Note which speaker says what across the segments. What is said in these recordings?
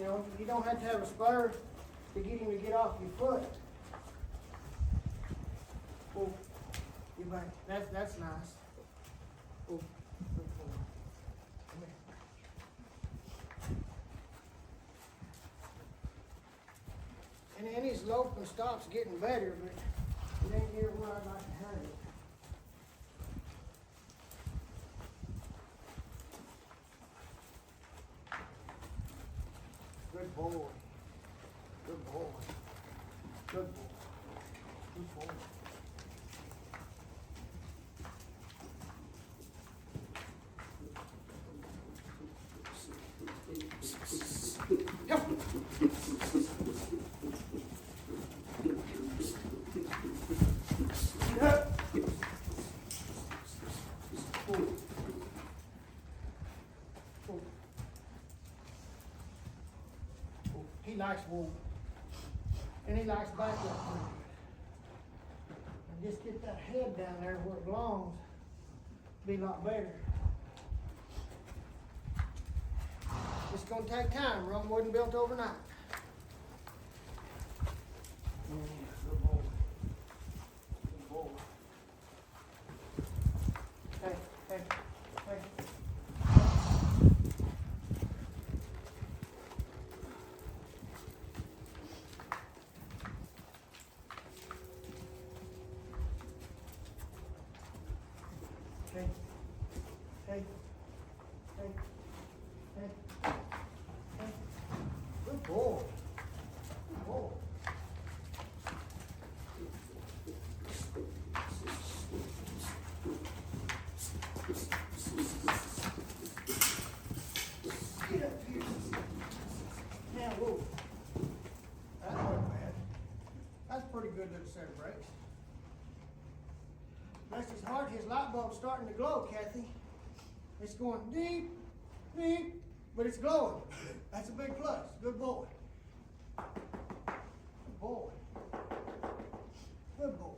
Speaker 1: know, you don't have to have a spur to get him to get off your foot. Oh, you back. That's nice. Oh, good boy. Come here. And his lope and stop's getting better, but it ain't near where I'd like to have it. Good boy. Good boy. Good boy. Good boy. Yep. He likes wool, and he likes back up. And just get that head down there where it belongs, be a lot better. It's gonna take time. Rome wasn't built overnight. Good boy. Good boy. Hey, hey, hey. Hey, hey, hey, hey, hey. Good boy. Good boy. Get up here. Now, whoa. That wasn't bad. That's a pretty good little set of brakes. Bless his heart, his light bulb's starting to glow, Kathy. It's going deep, deep, but it's glowing. That's a big plus. Good boy. Good boy. Good boy.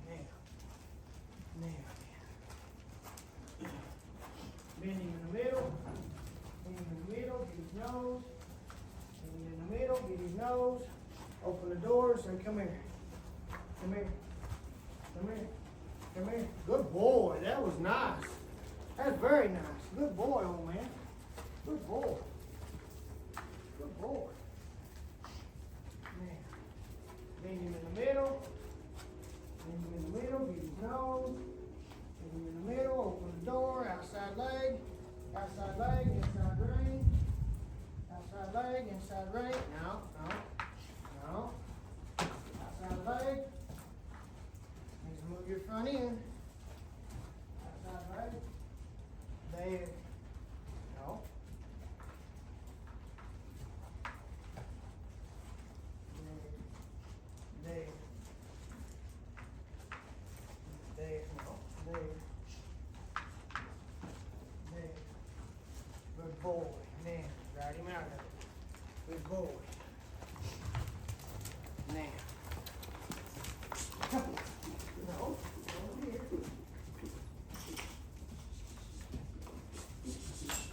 Speaker 1: Now. Bend him in the middle. Bend him in the middle, get his nose. Bend him in the middle, get his nose. Open the door, say, come here. Come here. Come here. Come here. Good boy. That was nice. That's very nice. Good boy, old man. Good boy. Good boy. Now, bend him in the middle. Bend him in the middle. Get his nose. Bend him in the middle. Open the door. Outside leg. Outside leg. Inside ring. Outside leg. Inside ring. No. Outside leg. Move your front end. Outside leg. There. No. There. There. No. There. There. Good boy. Now, ride him out of it. Good boy. Now. No, over here.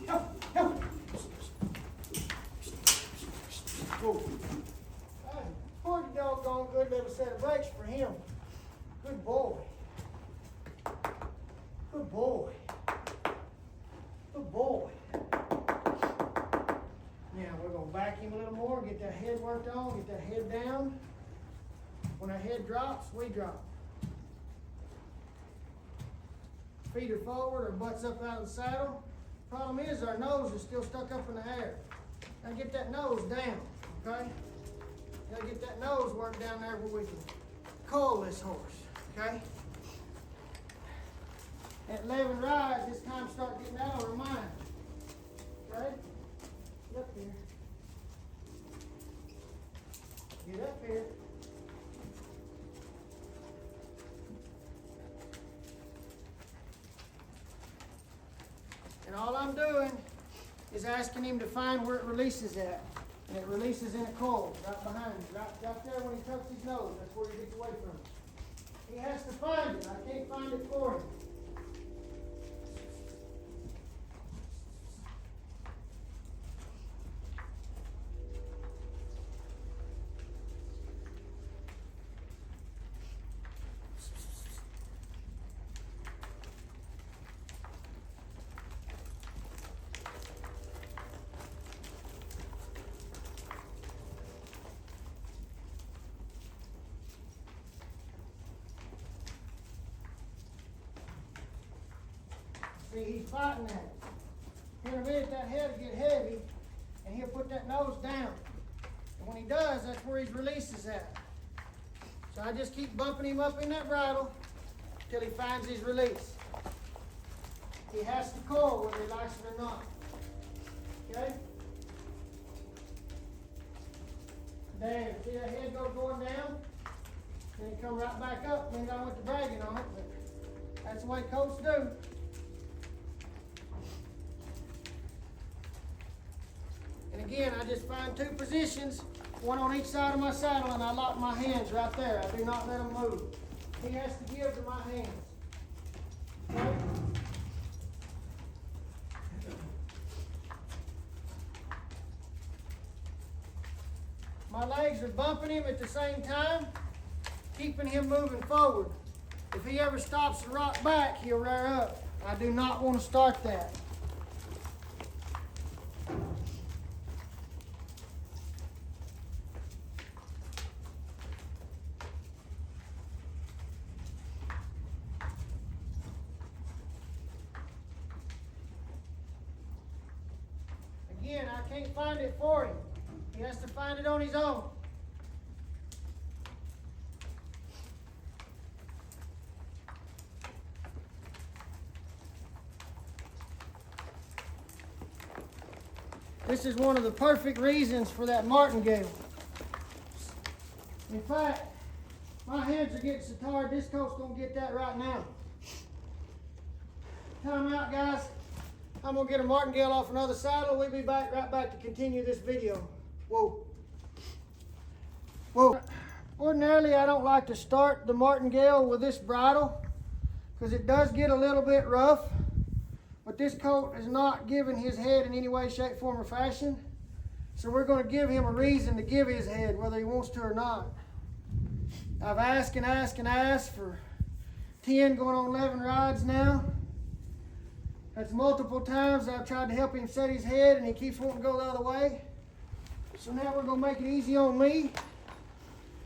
Speaker 1: Help, help. Whoa. Pretty doggone good little set of brakes for him. Good boy. Good boy. Good boy. Now we're going to back him a little more, get that head worked on, get that head down. When our head drops, we drop. Feet are forward or butts up out of the saddle. Problem is our nose is still stuck up in the air. Gotta get that nose down, okay? Gotta get that nose worked down there where we can cull this horse, okay? At 11 rides, this time start getting out of our mind. Okay? Get up here. Get up here. And all I'm doing is asking him to find where it releases at. And it releases in a coil, right behind him, right there when he tucks his nose. That's where he gets away from it. He has to find it. I can't find it for him. See, he's fighting that. Here in a minute, that head will get heavy, and he'll put that nose down. And when he does, that's where his release is at. So I just keep bumping him up in that bridle till he finds his release. He has to call whether he likes it or not. Okay? There, see that head go going down? Then he come right back up, then I went to bragging on it, but that's the way colts do. And again, I just find two positions, one on each side of my saddle, and I lock my hands right there. I do not let him move. He has to give to my hands. Okay? My legs are bumping him at the same time, keeping him moving forward. If he ever stops to rock back, he'll rear up. I do not want to start that. Again, I can't find it for him. He has to find it on his own. This is one of the perfect reasons for that martingale. In fact, my hands are getting so tired, this coat's gonna get that right now. Time out, guys. I'm gonna get a martingale off another saddle. We'll be back right back to continue this video. Whoa. Whoa. Ordinarily, I don't like to start the martingale with this bridle because it does get a little bit rough. But this colt is not giving his head in any way, shape, form, or fashion. So we're going to give him a reason to give his head, whether he wants to or not. I've asked and asked and asked for 10 going on 11 rides now. That's multiple times I've tried to help him set his head and he keeps wanting to go the other way. So now we're going to make it easy on me.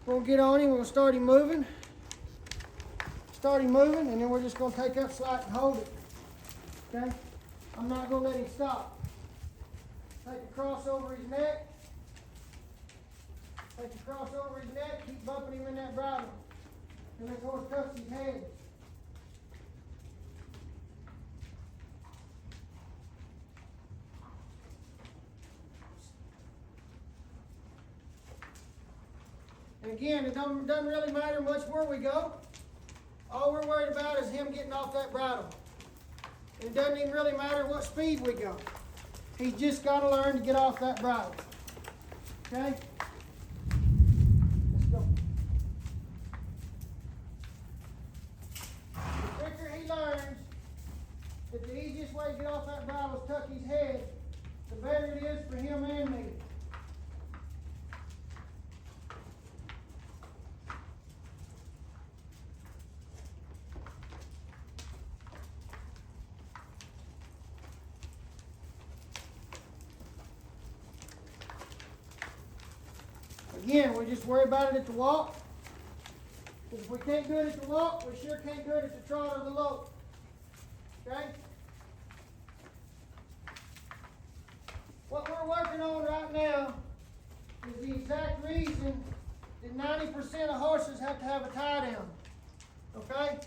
Speaker 1: We're going to get on him, we're going to start him moving. Start him moving, and then we're just going to take up slack and hold it. Okay? I'm not going to let him stop. Take a cross over his neck. Take a cross over his neck. Keep bumping him in that bridle. And that horse tucks his head. And again, it doesn't really matter much where we go. All we're worried about is him getting off that bridle. It doesn't even really matter what speed we go. He's just got to learn to get off that bridle. Okay? Let's go. The quicker he learns that the easiest way to get off that bridle is tuck his head, the better it is for him and me. Again, we just worry about it at the walk. Because if we can't do it at the walk, we sure can't do it at the trot or the lope. Okay? What we're working on right now is the exact reason that 90% of horses have to have a tie down. Okay?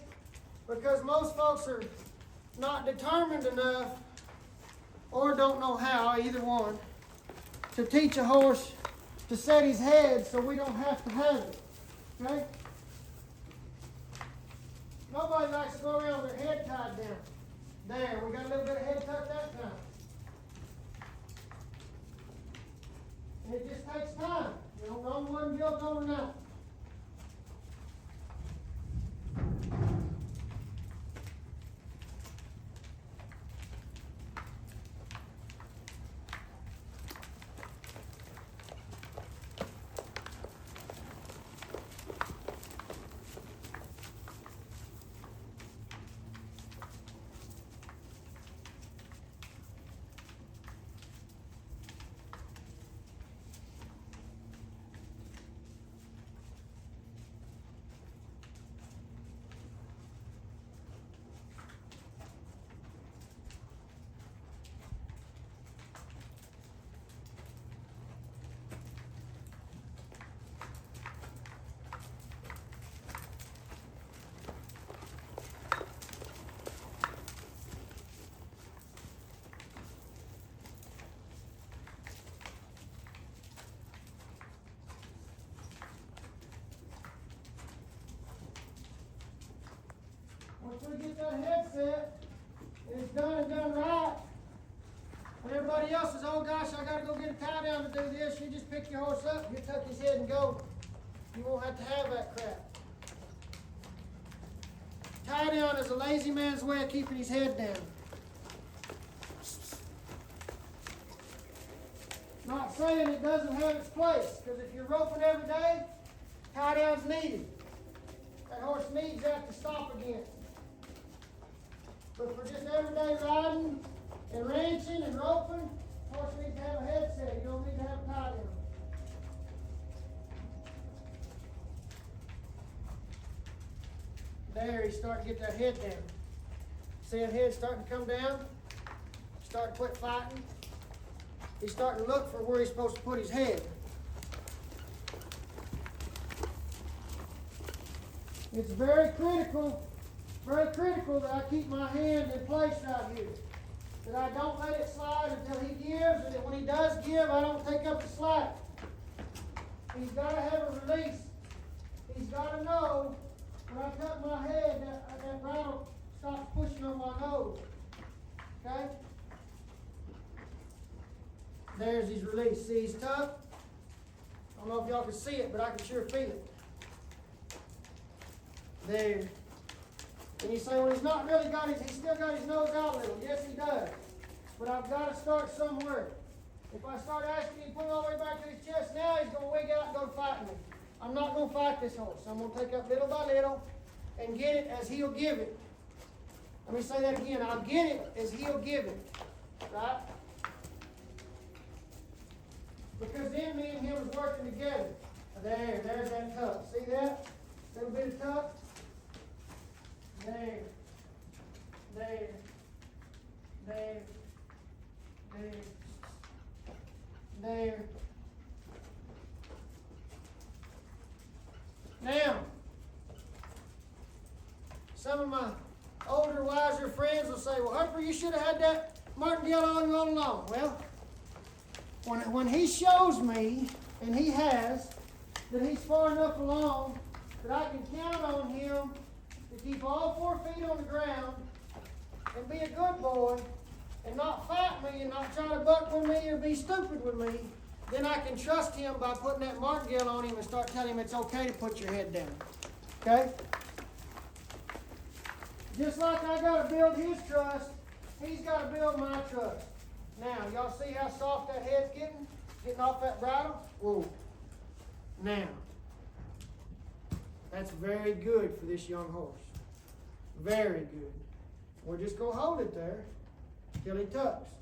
Speaker 1: Because most folks are not determined enough or don't know how, either one, to teach a horse to set his head so we don't have to have it. Okay? Nobody likes to go around with their head tied down. There, we got a little bit of head tuck that time. And it just takes time. You don't run one built overnight. set, and it's done and done right, and everybody else is, oh gosh, I gotta go get a tie down to do this, you just pick your horse up, you tuck his head and go. You won't have to have that crap. Tie down is a lazy man's way of keeping his head down. Not saying it doesn't have its place, because if you're roping every day, tie down's needed. That horse needs that to stop again. But for just everyday riding and ranching and roping, horse needs to have a headset. You don't need to have a tie down. There, he's starting to get that head down. See that head starting to come down? Starting to quit fighting. He's starting to look for where he's supposed to put his head. It's very critical that I keep my hand in place right here. That I don't let it slide until he gives, and that when he does give, I don't take up the slack. He's got to have a release. He's got to know when I tuck my head, that bridle stops pushing on my nose. Okay? There's his release. See, he's tough. I don't know if y'all can see it, but I can sure feel it. There. And you say, well, he's not really got his, he's still got his nose out a little. Yes, he does. But I've got to start somewhere. If I start asking him to put it all the way back to his chest now, he's going to wig out and go fight me. I'm not going to fight this horse. I'm going to take up little by little and get it as he'll give it. Let me say that again. I'll get it as he'll give it. Right? Because then me and him was working together. There's that tuck. See that? Little bit of tuck. There. Now, some of my older, wiser friends will say, well, Harper, you should have had that martingale on you all along. Well, when he shows me, and he has, that he's far enough along that I can count on him to keep all 4 feet on the ground and be a good boy and not fight me and not try to buck with me or be stupid with me, then I can trust him by putting that martingale on him and start telling him it's okay to put your head down. Okay? Just like I got to build his trust, he's got to build my trust. Now, y'all see how soft that head's getting off that bridle? Whoa. Now, that's very good for this young horse. Very good. We're just going to hold it there till he tucks.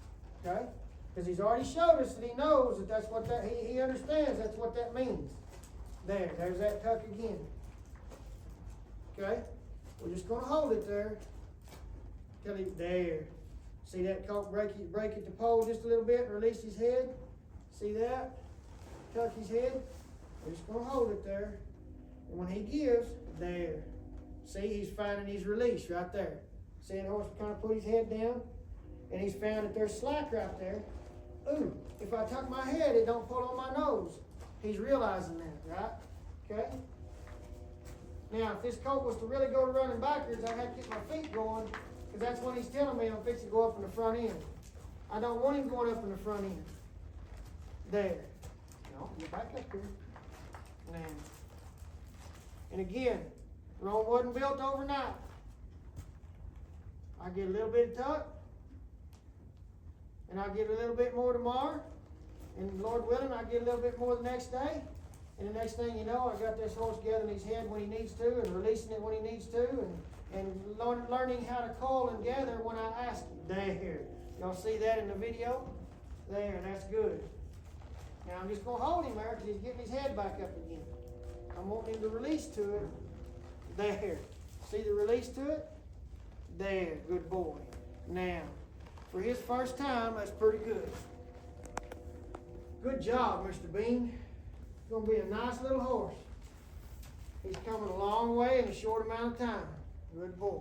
Speaker 1: Okay? Because he's already showed us that he knows that that's what that, he understands that's what that means. There's that tuck again. Okay? We're just going to hold it there till he, there. See that colt break at the pole just a little bit and release his head? See that? Tuck his head. We're just going to hold it there. And when he gives, there. See, he's finding his release right there. See that horse kind of put his head down? And he's found that there's slack right there. Ooh, if I tuck my head, it don't pull on my nose. He's realizing that, right? Okay? Now, if this colt was to really go to running backwards, I'd have to get my feet going, because that's when he's telling me I'm fixing to go up in the front end. I don't want him going up in the front end. There. No, get back up here. Now. And again, Rome wasn't built overnight. I get a little bit of tuck, and I'll get a little bit more tomorrow, and Lord willing, I'll get a little bit more the next day, and the next thing you know, I got this horse gathering his head when he needs to, and releasing it when he needs to, and learning how to call and gather when I ask him. There. Y'all see that in the video? There, that's good. Now I'm just going to hold him there because he's getting his head back up again. I'm wanting him to release to it. There. See the release to it? There, good boy. Now, for his first time, that's pretty good. Good job, Mr. Bean. It's going to be a nice little horse. He's coming a long way in a short amount of time. Good boy.